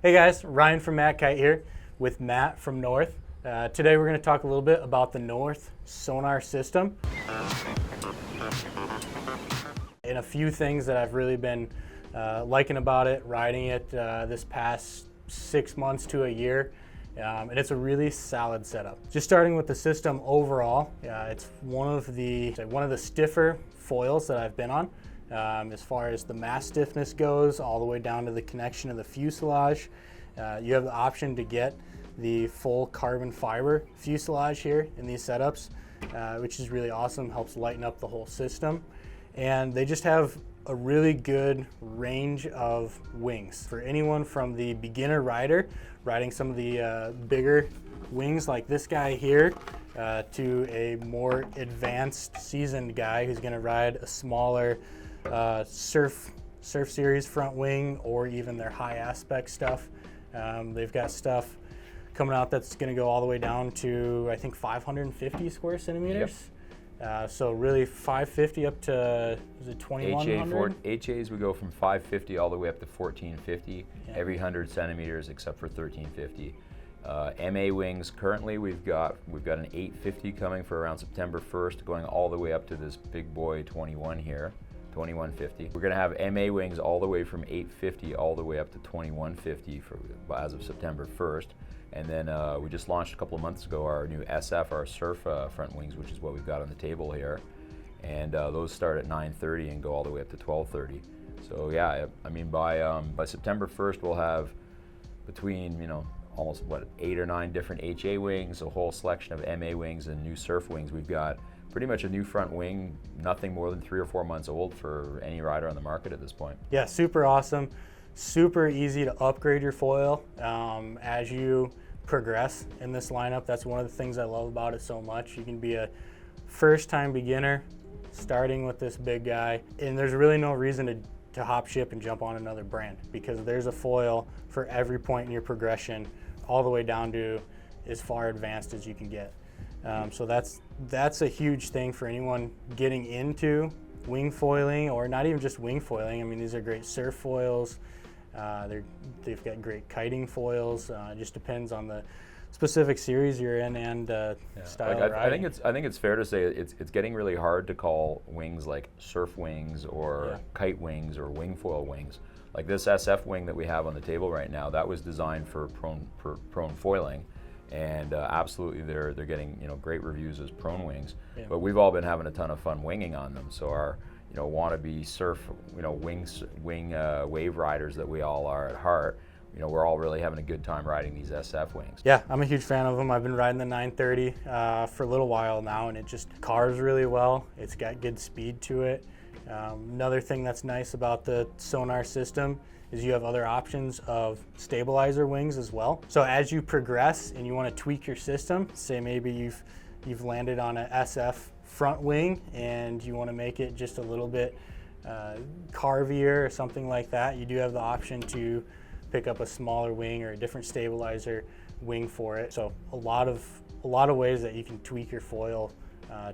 Hey guys, Ryan from MACkite here with Matt from North. Today we're going to talk a little bit about the North Sonar System and a few things that I've really been liking about it, riding it this past 6 months to a year. And it's a really solid setup. Just starting with the system overall, it's one of the stiffer foils that I've been on. As far as the mast stiffness goes, all the way down to the connection of the fuselage. You have the option to get the full carbon fiber fuselage here in these setups, which is really awesome, helps lighten up the whole system. And they just have a really good range of wings. For anyone from the beginner rider, riding some of the bigger wings like this guy here, to a more advanced seasoned guy who's gonna ride a smaller surf series front wing, or even their high aspect stuff. They've got stuff coming out that's going to go all the way down to, I think, 550 square centimeters. Yep. So really 550 up to, is it 2100? HAs we go from 550 all the way up to 1450, yeah. Every 100 centimeters except for 1350. MA wings, currently we've got an 850 coming for around September 1st, going all the way up to this big boy 21 here. 2150. We're going to have MA wings all the way from 850 all the way up to 2150 as of September 1st. And then we just launched a couple of months ago our new SF, our surf front wings, which is what we've got on the table here. And those start at 930 and go all the way up to 1230. So yeah, I mean by September 1st we'll have between, almost 8 or 9 different HA wings, a whole selection of MA wings and new surf wings. We've got pretty much a new front wing, nothing more than 3 or 4 months old for any rider on the market at this point. Yeah, super awesome. Super easy to upgrade your foil as you progress in this lineup. That's one of the things I love about it so much. You can be a first-time beginner starting with this big guy, and there's really no reason to hop ship and jump on another brand, because there's a foil for every point in your progression, all the way down to as far advanced as you can get. So that's a huge thing for anyone getting into wing foiling, or not even just wing foiling. I mean, these are great surf foils. They've got great kiting foils. It just depends on the specific series you're in and style of riding. I think it's fair to say it's getting really hard to call wings like surf wings or kite wings or wing foil wings. Like this SF wing that we have on the table right now, that was designed for prone foiling. And absolutely, they're getting great reviews as prone wings. Yeah. But we've all been having a ton of fun winging on them. So our wannabe surf wing wave riders that we all are at heart, we're all really having a good time riding these SF wings. Yeah, I'm a huge fan of them. I've been riding the 930 for a little while now, and it just cars really well. It's got good speed to it. Another thing that's nice about the Sonar system is you have other options of stabilizer wings as well. So as you progress and you want to tweak your system, say maybe you've landed on an SF front wing and you want to make it just a little bit carvier or something like that, you do have the option to pick up a smaller wing or a different stabilizer wing for it. So a lot of ways that you can tweak your foil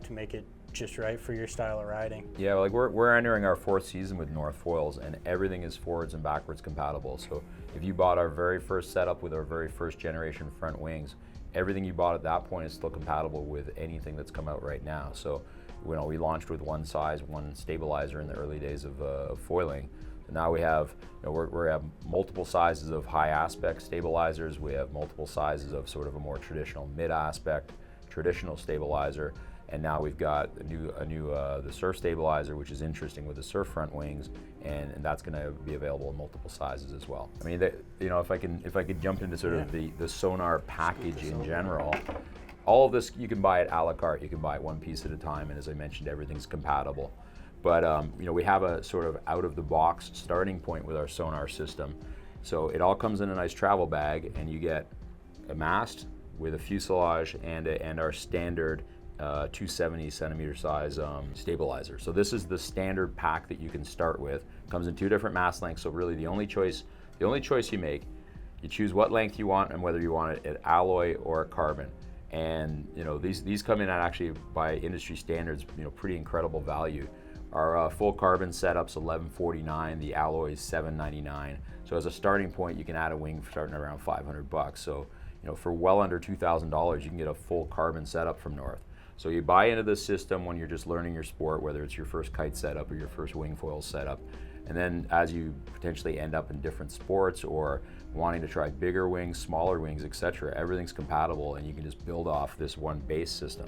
to make it just right for your style of riding. Yeah, like we're entering our 4th season with North Foils, and everything is forwards and backwards compatible. So if you bought our very first setup with our very first generation front wings, everything you bought at that point is still compatible with anything that's come out right now. So we launched with one size, one stabilizer in the early days of foiling. So now we have we have multiple sizes of high aspect stabilizers. We have multiple sizes of sort of a more traditional mid aspect, traditional stabilizer. And now we've got a new the surf stabilizer, which is interesting with the surf front wings, and that's going to be available in multiple sizes as well. I mean, if I could jump into sort of the Sonar package in general, all of this you can buy it a la carte. You can buy it one piece at a time, and as I mentioned, everything's compatible. But we have a sort of out of the box starting point with our Sonar system. So it all comes in a nice travel bag, and you get a mast with a fuselage and our standard 270 centimeter size stabilizer. So this is the standard pack that you can start with. Comes in 2 different mast lengths, so really the only choice you make, you choose what length you want and whether you want it at alloy or carbon. And these come in at, actually by industry standards, pretty incredible value. Our full carbon setup's $1149, the alloy is $799. So as a starting point, you can add a wing starting around $500. So, you know, for well under $2,000, you can get a full carbon setup from North. So you buy into this system when you're just learning your sport, whether it's your first kite setup or your first wing foil setup. And then as you potentially end up in different sports or wanting to try bigger wings, smaller wings, etc., everything's compatible, and you can just build off this one base system.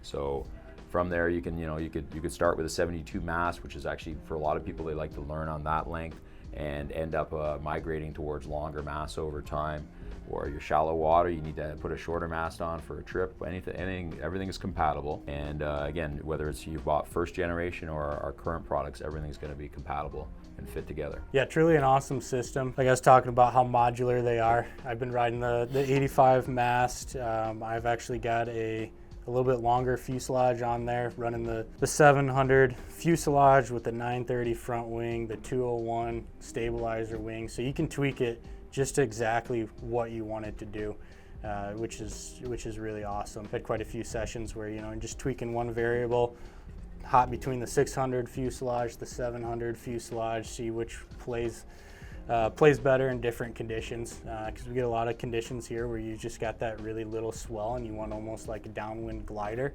So from there, you can, you could start with a 72 mast, which is actually, for a lot of people, they like to learn on that length and end up migrating towards longer masts over time. Or your shallow water, you need to put a shorter mast on for a trip. Everything is compatible. And again, whether it's you bought first generation or our current products, everything's going to be compatible and fit together. Yeah, truly an awesome system. Like I was talking about how modular they are. I've been riding the 85 mast. I've actually got a little bit longer fuselage on there, running the 700 fuselage with the 930 front wing, the 201 stabilizer wing. So you can tweak it just exactly what you want it to do, which is really awesome. Had quite a few sessions where, you know, just tweaking one variable, hop between the 600 fuselage, the 700 fuselage, see which plays better in different conditions, because we get a lot of conditions here where you just got that really little swell and you want almost like a downwind glider.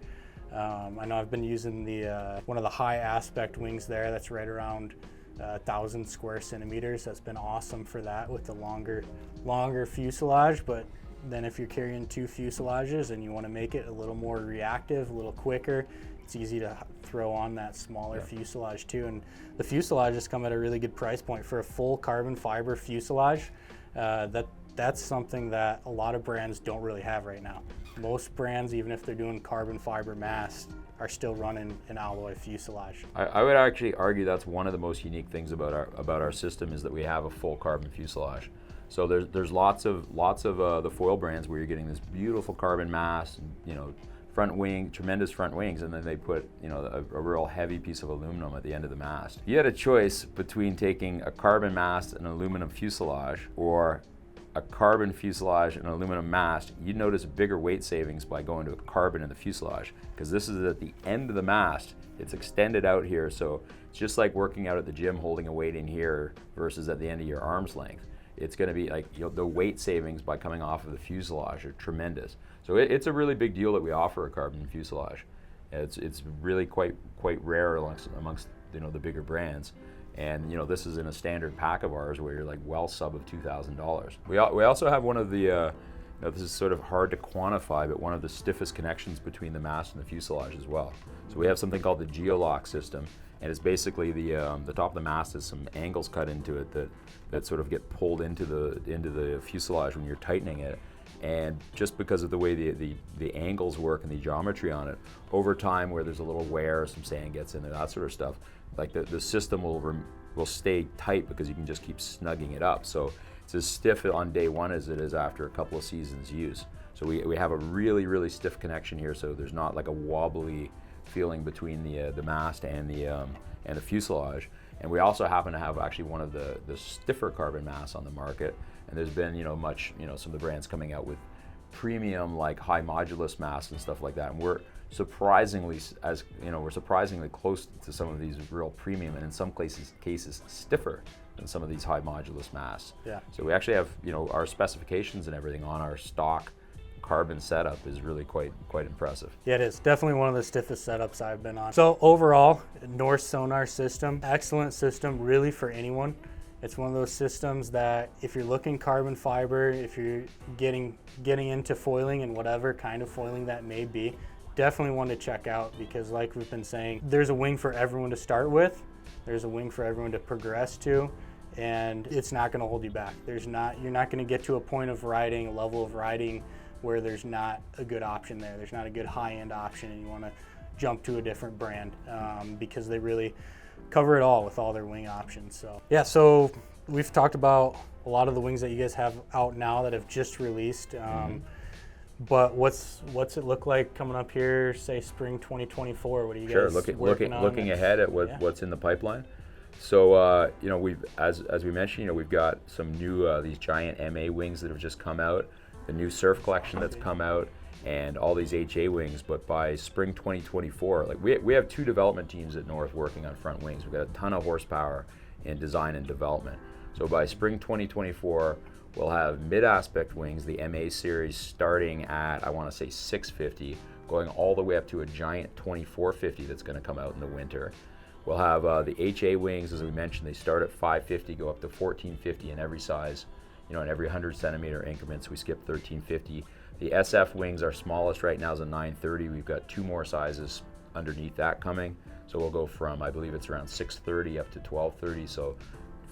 I know I've been using the one of the high aspect wings there. That's right around 1,000 square centimeters. That's been awesome for that with the longer fuselage. But then if you're carrying two fuselages and you want to make it a little more reactive, a little quicker, it's easy to throw on that smaller fuselage too. And the fuselages come at a really good price point for a full carbon fiber fuselage. That's something that a lot of brands don't really have right now. Most brands, even if they're doing carbon fiber masts, are still running an alloy fuselage. I would actually argue that's one of the most unique things about our system, is that we have a full carbon fuselage. So there's lots of the foil brands where you're getting this beautiful carbon mast, and, you know, front wing, tremendous front wings, and then they put, you know, a real heavy piece of aluminum at the end of the mast. If you had a choice between taking a carbon mast and an aluminum fuselage, or a carbon fuselage and an aluminum mast, you'd notice bigger weight savings by going to a carbon in the fuselage, because this is at the end of the mast. It's extended out here, so it's just like working out at the gym holding a weight in here versus at the end of your arm's length. It's going to be like, you know, the weight savings by coming off of the fuselage are tremendous. So it's a really big deal that we offer a carbon fuselage. It's really quite rare amongst you know, the bigger brands. And, you know, this is in a standard pack of ours where you're like well sub of $2,000. We also have one of the, you know, this is sort of hard to quantify, but one of the stiffest connections between the mast and the fuselage as well. So we have something called the geolock system, and it's basically the top of the mast has some angles cut into it that sort of get pulled into the fuselage when you're tightening it. And just because of the way the angles work and the geometry on it, over time, where there's a little wear, some sand gets in there, that sort of stuff, like the system will stay tight because you can just keep snugging it up. So it's as stiff on day one as it is after a couple of seasons use. So we have a really stiff connection here, so there's not like a wobbly feeling between the mast and the fuselage. And we also happen to have actually one of the stiffer carbon masts on the market. And there's been, you know, some of the brands coming out with premium, like high modulus masts and stuff like that. And we're surprisingly close to some of these real premium, and in some cases stiffer than some of these high modulus masts. Yeah. So we actually have, you know, our specifications and everything on our stock carbon setup is really quite impressive. Yeah, it is definitely one of the stiffest setups I've been on. So overall, North Sonar system, excellent system, really for anyone. It's one of those systems that if you're looking carbon fiber, if you're getting into foiling and whatever kind of foiling that may be, definitely one to check out, because like we've been saying, there's a wing for everyone to start with, there's a wing for everyone to progress to, and it's not going to hold you back. You're not going to get to a point of riding, a level of riding where there's not a good option there. There's not a good high-end option and you want to jump to a different brand, because they really cover it all with all their wing options. So yeah, so we've talked about a lot of the wings that you guys have out now that have just released. But what's it look like coming up here, say spring 2024? What are you guys working on? Looking ahead at what's in the pipeline. So you know, we've as we mentioned, you know, we've got some new these giant MA wings that have just come out, the new surf collection that's come out, and all these HA wings, but by spring 2024, like we have 2 development teams at North working on front wings. We've got a ton of horsepower in design and development. So by spring 2024, we'll have mid-aspect wings, the MA series, starting at, I want to say 650, going all the way up to a giant 2450 that's going to come out in the winter. We'll have the HA wings, as we mentioned, they start at 550, go up to 1450 in every size, in every 100 centimeter increments. We skip 1350. The SF wings, our smallest right now is a 930. We've got 2 more sizes underneath that coming. So we'll go from, I believe it's around 630 up to 1230. So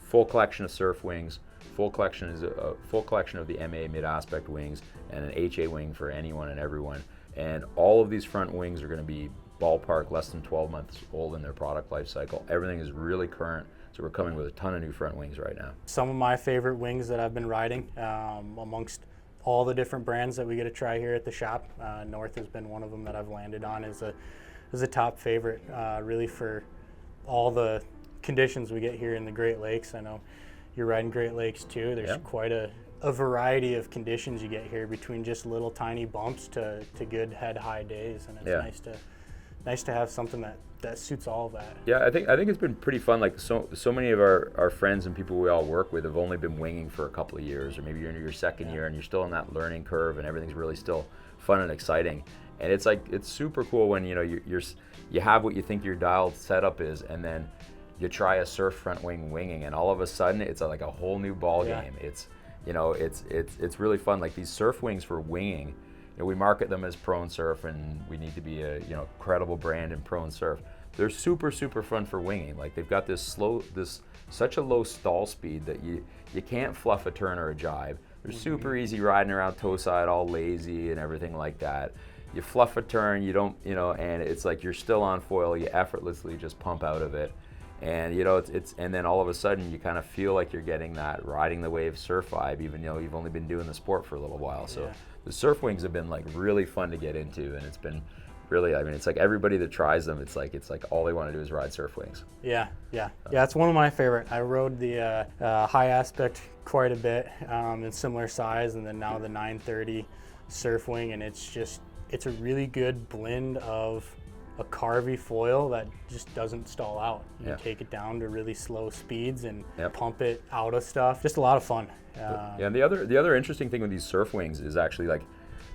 full collection of surf wings, full collection of the MA mid-aspect wings, and an HA wing for anyone and everyone. And all of these front wings are going to be ballpark less than 12 months old in their product life cycle. Everything is really current. So we're coming with a ton of new front wings right now. Some of my favorite wings that I've been riding amongst all the different brands that we get to try here at the shop. North has been one of them that I've landed on as a top favorite, really for all the conditions we get here in the Great Lakes. I know you're riding Great Lakes too. There's quite a variety of conditions you get here, between just little tiny bumps to good head-high days, and it's nice to have something that suits all of that. Yeah, I think it's been pretty fun. Like so many of our friends and people we all work with have only been winging for a couple of years, or maybe you're into your second year and you're still in that learning curve, and everything's really still fun and exciting. And it's super cool when you have what you think your dialed setup is, and then you try a surf front wing winging, and all of a sudden it's like a whole new ball game. It's really fun. Like these surf wings for winging, we market them as prone surf, and we need to be a credible brand in prone surf. They're super fun for winging. Like they've got such a low stall speed that you can't fluff a turn or a jibe. They're super easy riding around toe side, all lazy and everything like that. You fluff a turn, you don't, and it's like you're still on foil. You effortlessly just pump out of it, and and then all of a sudden you kind of feel like you're getting that riding the wave surf vibe, even though you've only been doing the sport for a little while. So the surf wings have been like really fun to get into, and it's been really, it's like everybody that tries them, it's like all they want to do is ride surf wings. Yeah, it's one of my favorite. I rode the high aspect quite a bit in similar size, and then now the 930 surf wing, and it's a really good blend of a carvy foil that just doesn't stall out. You take it down to really slow speeds and pump it out of stuff. Just a lot of fun. And the other interesting thing with these surf wings is actually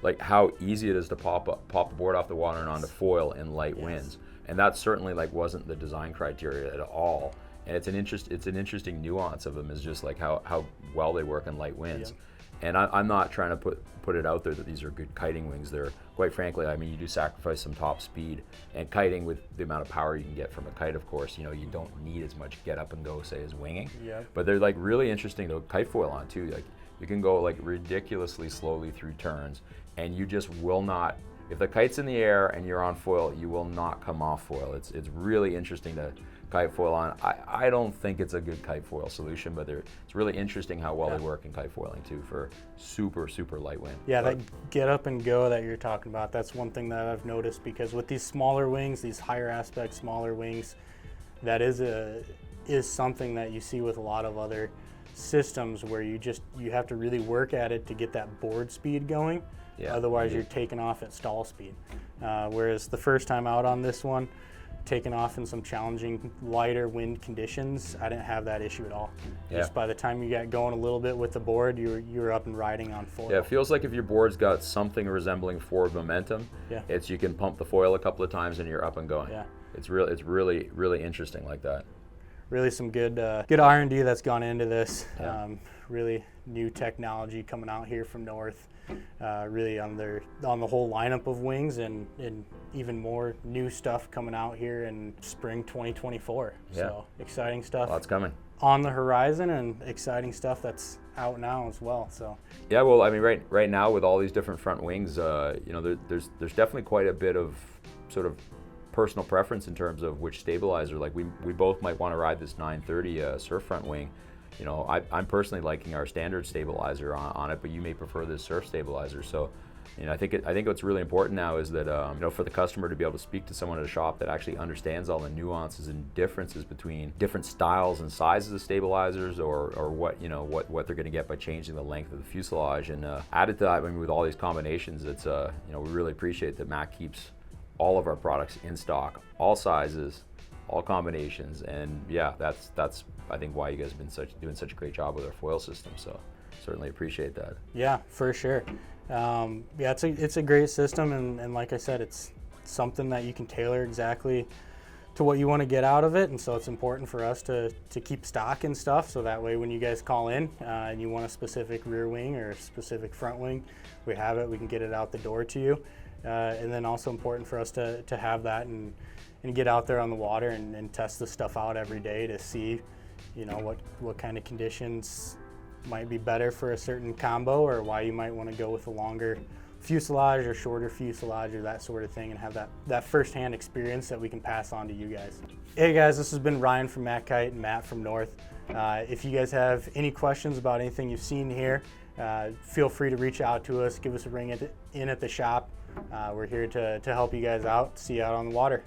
like how easy it is to pop the board off the water and onto foil in light winds. And that certainly wasn't the design criteria at all. And it's an interesting nuance of them, is just like how well they work in light winds. And I'm not trying to put it out there that these are good kiting wings. They're, quite frankly, you do sacrifice some top speed, and kiting, with the amount of power you can get from a kite, of course, you don't need as much get up and go, say, as winging. But they're really interesting to kite foil on too. Like you can go ridiculously slowly through turns, and you just will not, if the kite's in the air and you're on foil, you will not come off foil. It's really interesting to kite foil on. I don't think it's a good kite foil solution, but it's really interesting how well they work in kite foiling too, for super light wind. That get up and go that you're talking about, that's one thing that I've noticed, because with these smaller wings, these higher aspect smaller wings, that is something that you see with a lot of other systems, where you have to really work at it to get that board speed going. Otherwise you're taking off at stall speed. Whereas the first time out on this one, taking off in some challenging lighter wind conditions, I didn't have that issue at all. Just by the time you got going a little bit with the board, you were up and riding on foil. It feels like if your board's got something resembling forward momentum, you can pump the foil a couple of times and you're up and going. It's really interesting like that. Really some good R&D that's gone into this. Really new technology coming out here from North. Really on the whole lineup of wings, and even more new stuff coming out here in spring 2024. So exciting stuff. Lots coming on the horizon, and exciting stuff that's out now as well. So right now with all these different front wings, there's definitely quite a bit of sort of personal preference in terms of which stabilizer. Like we both might want to ride this 930 surf front wing. I'm personally liking our standard stabilizer on it, but you may prefer this surf stabilizer. So You know, I think what's really important now is that you know, for the customer to be able to speak to someone at a shop that actually understands all the nuances and differences between different styles and sizes of stabilizers, or what, you know, what they're going to get by changing the length of the fuselage. And added to that, I mean, with all these combinations, it's you know, we really appreciate that Mac keeps all of our products in stock, all sizes, all combinations. And yeah, that's I think why you guys have been doing such a great job with our foil system. So certainly appreciate that. Yeah, for sure. Yeah, it's a great system, and like I said, it's something that you can tailor exactly to what you want to get out of it. And so it's important for us to keep stock and stuff, so that way when you guys call in and you want a specific rear wing or a specific front wing, we have it, we can get it out the door to you. And then also important for us to have that and get out there on the water and test the stuff out every day to see, you know, what kind of conditions might be better for a certain combo, or why you might want to go with a longer fuselage or shorter fuselage or that sort of thing, and have that first-hand experience that we can pass on to you guys. Hey guys, this has been Ryan from MACkite and Matt from North. If you guys have any questions about anything you've seen here, feel free to reach out to us, give us a ring in at the shop. We're here to help you guys out, see you out on the water.